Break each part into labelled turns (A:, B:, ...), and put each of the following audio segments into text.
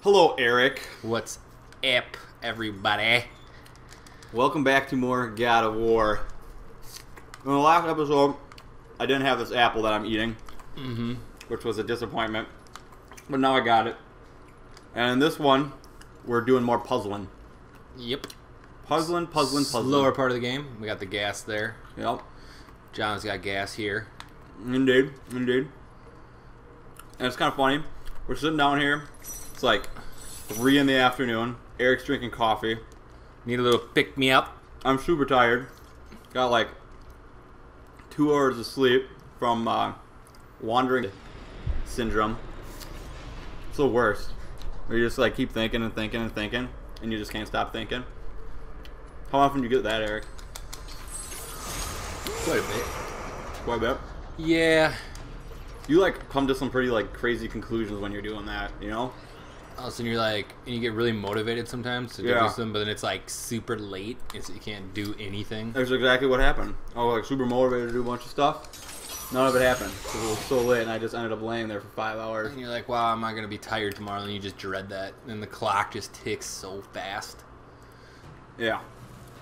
A: Hello, Eric.
B: What's up, everybody?
A: Welcome back to more God of War. In the last episode, I didn't have this apple that I'm eating, which was a disappointment. But now I got it. And in this one, we're doing more puzzling.
B: Yep.
A: Puzzling.
B: Lower part of the game. We got the gas there.
A: Yep.
B: John's got gas here.
A: Indeed. And it's kind of funny. We're sitting down here. It's like 3 in the afternoon. Eric's drinking coffee.
B: Need a little pick-me-up.
A: I'm super tired. Got like 2 hours of sleep from wandering syndrome. It's the worst. Where you just like keep thinking and thinking and thinking, and you just can't stop thinking. How often do you get that, Eric?
B: Quite a bit.
A: Quite a bit.
B: Yeah.
A: You like come to some pretty like crazy conclusions when you're doing that, you know?
B: All of a sudden you're like, and you get really motivated sometimes to do something, but then it's like super late, and so you can't do anything.
A: That's exactly what happened. I was like super motivated to do a bunch of stuff. None of it happened because it was so late, and I just ended up laying there for 5 hours.
B: And you're like, wow, am I going to be tired tomorrow? And you just dread that. And the clock just ticks so fast.
A: Yeah,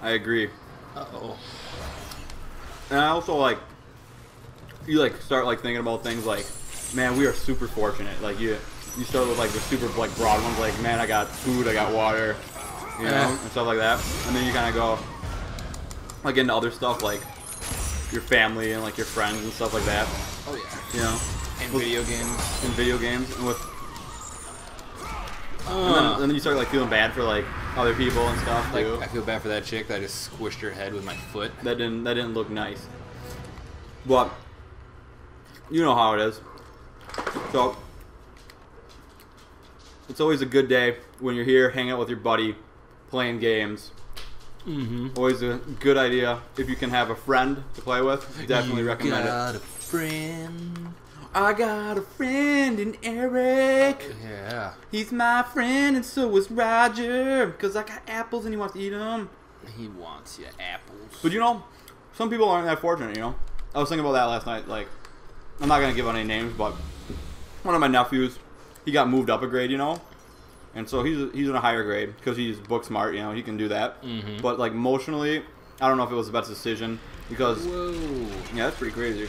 A: I agree.
B: Uh-oh.
A: And I also like, you like start like thinking about things like, man, we are super fortunate. Like you start with like the super like broad ones, like man, I got food, I got water, you know, and stuff like that. And then you kind of go like into other stuff like your family and like your friends and stuff like that.
B: Oh yeah.
A: You know,
B: And video games.
A: and video games, and with, and then you start like feeling bad for like other people and stuff
B: Like,
A: too.
B: I feel bad for that chick that I just squished her head with my foot.
A: That didn't look nice. But you know how it is. So it's always a good day when you're here hanging out with your buddy, playing games. Always a good idea if you can have a friend to play with. Definitely recommend
B: got
A: it.
B: a friend.
A: I got a friend in Eric.
B: Yeah.
A: He's my friend and so is Roger. Because I got apples and he wants to eat them.
B: He wants you apples.
A: But you know, some people aren't that fortunate, you know. I was thinking about that last night. Like, I'm not going to give out any names, but one of my nephews, he got moved up a grade, you know. And so he's in a higher grade because he's book smart, you know. He can do that. But like emotionally, I don't know if it was the best decision because, yeah, that's pretty crazy.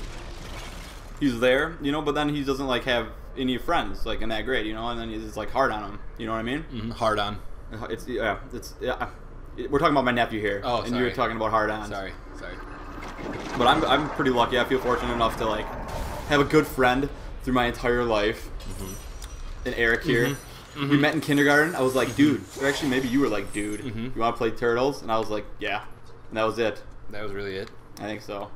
A: He's there, you know, but then he doesn't like have any friends like in that grade, you know, and then he's like hard on him. You know what I mean?
B: Hard on.
A: We're talking about my nephew here, and
B: sorry.
A: you're talking about hard on.
B: Sorry.
A: But I'm pretty lucky. I feel fortunate enough to like have a good friend through my entire life. And Eric here. We met in kindergarten. I was like, dude. Or actually, maybe you were like, dude. You want to play Turtles? And I was like, yeah. And that was it.
B: That was really it.
A: I think so.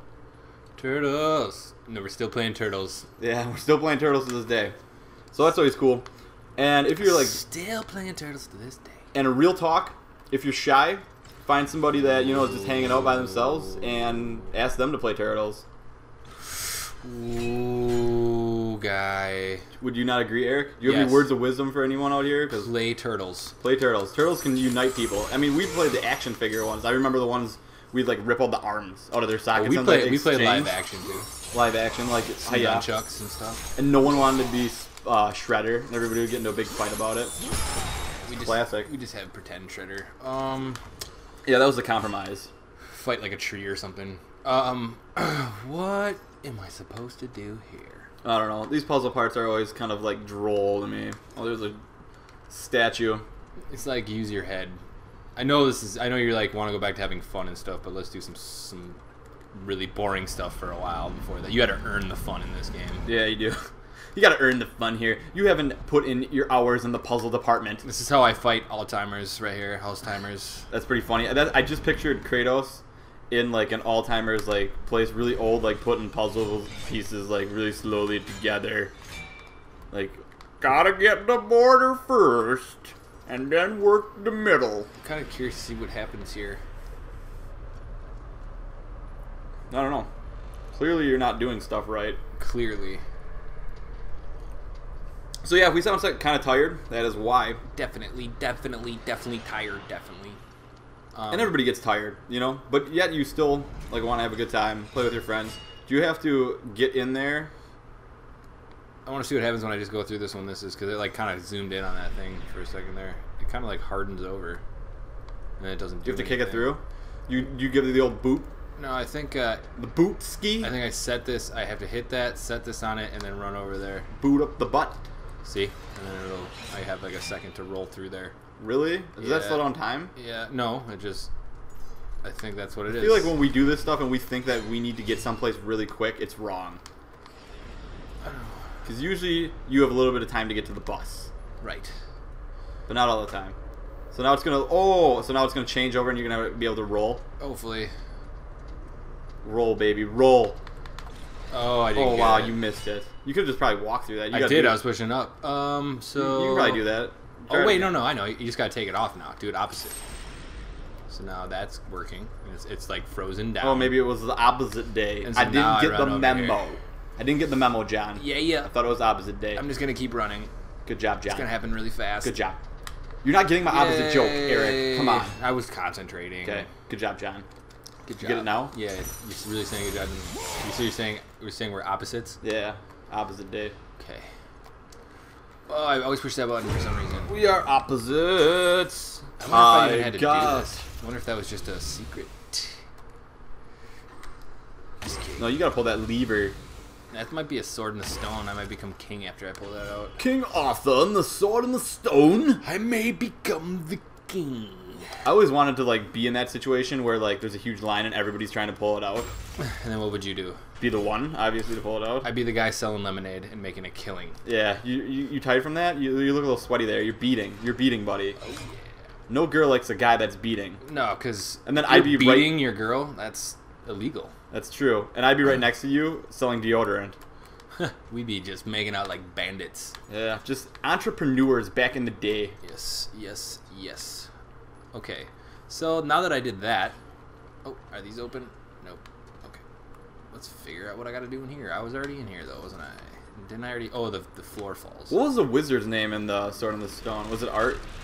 B: Turtles. No, we're still playing Turtles.
A: Yeah, we're still playing Turtles to this day. So that's always cool. And if you're like...
B: Still playing Turtles to this day.
A: And a real talk, if you're shy, find somebody that, you know, is just hanging out by themselves and ask them to play Turtles.
B: Ooh, guy.
A: Would you not agree, Eric? Do you have any
B: Yes.
A: words of wisdom for anyone out here? 'Cause
B: Play Turtles.
A: play Turtles. Turtles can unite people. I mean, we played the action figure ones. I remember the ones we'd like rip all the arms out of their sockets.
B: We
A: and,
B: play
A: like,
B: live
A: exchange.
B: action too.
A: Live action, like
B: Some
A: yeah.
B: nunchucks and stuff.
A: And no one wanted to be Shredder. And everybody would get into a big fight about it. Classic.
B: We just had pretend Shredder.
A: Yeah, that was the compromise.
B: Fight like a tree or something. What am I supposed to do here?
A: I don't know. These puzzle parts are always kind of like droll to me. Oh, there's a statue.
B: It's like use your head. I know you're like want to go back to having fun and stuff, but let's do some really boring stuff for a while before that. You had to earn the fun in this game.
A: Yeah, you do. You gotta earn the fun here. You haven't put in your hours in the puzzle department.
B: This is how I fight Alzheimer's right here. Alzheimer's.
A: That's pretty funny. I just pictured Kratos in like an Alzheimer's like place, really old, like putting puzzle pieces like really slowly together. Like, gotta get the border first, and then work the middle.
B: I'm kind of curious to see what happens here.
A: I don't know. Clearly, you're not doing stuff right.
B: Clearly.
A: So yeah, if we sound kind of tired, that is why.
B: Definitely tired. Definitely.
A: And everybody gets tired, you know? But yet you still like want to have a good time, play with your friends. Do you have to get in there
B: I want to see what happens when I just go through this one. This is because it like kind of zoomed in on that thing for a second there. It kind of like hardens over, and it doesn't.
A: You have to kick it through. You give it the old boot.
B: No, I think
A: the boot ski.
B: I think I set this. I have to hit that, set this on it, and then run over there.
A: Boot up the butt.
B: See, and then I have like a second to roll through there.
A: Really? Does that slow down time?
B: Yeah. No, it just. I think that's what it is.
A: I feel like when we do this stuff and we think that we need to get someplace really quick, it's wrong. Because usually you have a little bit of time to get to the bus.
B: Right.
A: But not all the time. So now it's gonna change over and you're gonna be able to roll.
B: Hopefully.
A: Roll, baby, roll.
B: Oh, I didn't.
A: Oh wow, you missed it. You could have just probably walked through that.
B: I did. I was pushing up.
A: you
B: So
A: can probably do that.
B: Oh wait, no, I know. You just gotta take it off now. Do it opposite. So now that's working. It's like frozen down.
A: Oh, maybe it was the opposite day.
B: So
A: I didn't get the memo.
B: Here.
A: I didn't get the memo, John.
B: Yeah.
A: I thought it was opposite day.
B: I'm just gonna keep running.
A: Good job, John.
B: It's gonna happen really fast.
A: Good job. You're not getting my opposite joke, Eric. Come on.
B: I was concentrating.
A: Okay. Good job, John.
B: Good job.
A: You get it now?
B: Yeah. You're really saying good job. You're saying we're opposites?
A: Yeah. Opposite day.
B: Okay. Oh, I always push that button for some reason.
A: We are opposites.
B: I wonder if I even had to do this. I wonder if that was just a secret. Just kidding.
A: No, you gotta pull that lever.
B: That might be a sword in the stone. I might become king after I pull that out.
A: King Arthur and the sword and the stone.
B: I may become the king.
A: I always wanted to like be in that situation where like there's a huge line and everybody's trying to pull it out.
B: And then what would you do?
A: Be the one, obviously, to pull it out.
B: I'd be the guy selling lemonade and making a killing.
A: Yeah, you tired from that? You look a little sweaty there. You're beating, buddy.
B: Oh, yeah.
A: No girl likes a guy that's beating.
B: No, because
A: and then I'd be
B: beating your girl. That's illegal.
A: That's true. And I'd be right next to you selling deodorant.
B: We'd be just making out like bandits.
A: Yeah, just entrepreneurs back in the day.
B: Yes. Okay, so now that I did that... Oh, are these open? Nope. Okay. Let's figure out what I gotta do in here. I was already in here, though, wasn't I? Didn't I already... Oh, the floor falls.
A: What was the wizard's name in the Sword in the Stone? Was it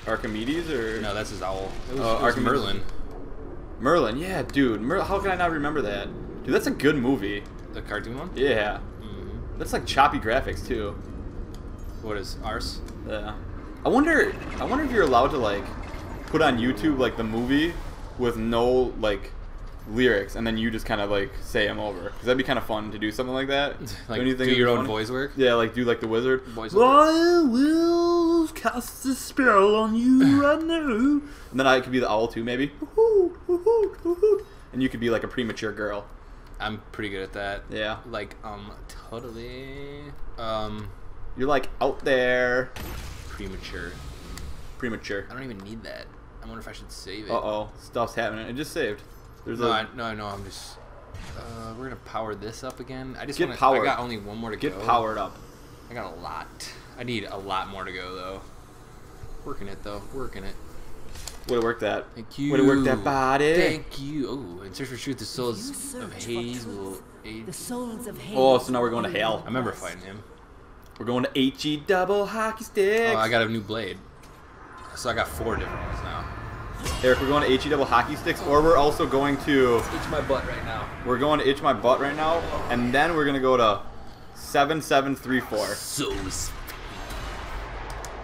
A: Archimedes, or...?
B: No, that's his owl. It was Merlin.
A: Merlin, yeah, dude. How can I not remember that? Dude, that's a good movie.
B: The cartoon one?
A: Yeah. That's like choppy graphics, too.
B: What is ours?
A: Yeah. I wonder if you're allowed to, like, put on YouTube, like, the movie with no, like, lyrics, and then you just kind of, like, say them over. Because that'd be kind of fun to do something like that.
B: Like, do your own voice work?
A: Yeah, like, do, like, the wizard.
B: Voiceover.
A: I will cast a spell on you right now. And then I could be the owl, too, maybe. And you could be, like, a premature girl.
B: I'm pretty good at that.
A: Yeah.
B: Like, totally.
A: You're, like, out there.
B: Premature.
A: Premature.
B: I don't even need that. I wonder if I should save it.
A: Uh-oh. Stuff's happening. It just saved. There's
B: No, I'm just... we're gonna power this up again. I just
A: Get
B: wanna...
A: powered.
B: I got only one more to go.
A: Get powered up.
B: I got a lot. I need a lot more to go, though. Working it, though. Working it.
A: Way to work that.
B: Thank you.
A: Way to work that body.
B: Thank you. Oh, in search for truth, the souls of Hades will aid...
C: The souls of Hades.
A: Oh, so now we're going to hell.
B: I remember fighting him.
A: We're going to HE double hockey sticks.
B: Oh, I got a new blade. So I got 4 different ones now.
A: Eric, we're going to HE double hockey sticks, or we're also going to...
B: Itch my butt right now.
A: We're going to itch my butt right now, and then we're going to go to 7734
B: So...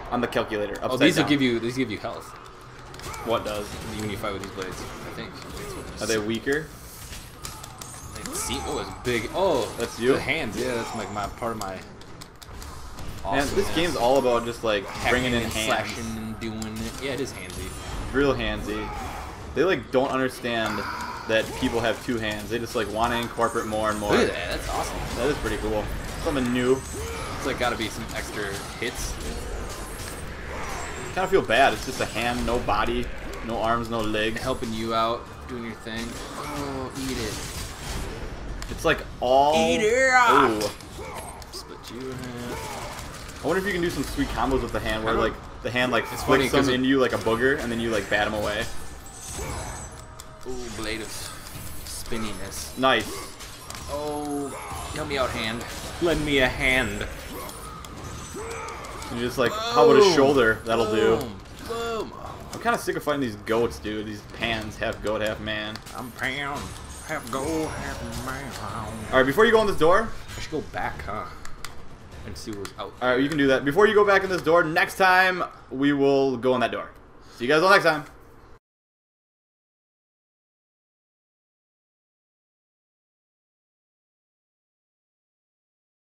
A: on the calculator.
B: Oh, these will give you health.
A: What does?
B: When you fight with these blades, I think.
A: Are they weaker?
B: Let's see. Oh, it's big. Oh,
A: That's you?
B: The hands. Yeah, that's like my part of my.
A: Man, this game's all about just like bringing in
B: and
A: hands.
B: slashing and doing it. Yeah, it is handsy.
A: Real handsy. They like don't understand that people have 2 hands. They just like want to incorporate more and more.
B: Look at that. That's awesome.
A: That is pretty cool. Something new.
B: It's like gotta be some extra hits.
A: Kind of feel bad. It's just a hand, no body, no arms, no legs.
B: Helping you out, doing your thing. Oh, eat it.
A: It's like all.
B: Eat it.
A: Oh.
B: Split you in half.
A: I wonder if you can do some sweet combos with the hand, where like the hand like
B: It's funny
A: flicks them
B: 'cause
A: into you like a booger, and then you like bat them away.
B: Ooh, blade of spinniness.
A: Nice.
B: Oh, help me out, hand. Lend me a hand.
A: You just like, how about a shoulder? That'll do.
B: Boom.
A: I'm kind of sick of fighting these goats, dude. These pans, half goat, half man.
B: I'm pound. Half gold, half man.
A: All right, before you go in this door,
B: I should go back, huh? and see what's out.
A: All right, you can do that. Before you go back in this door, next time we will go in that door. See you guys all next time.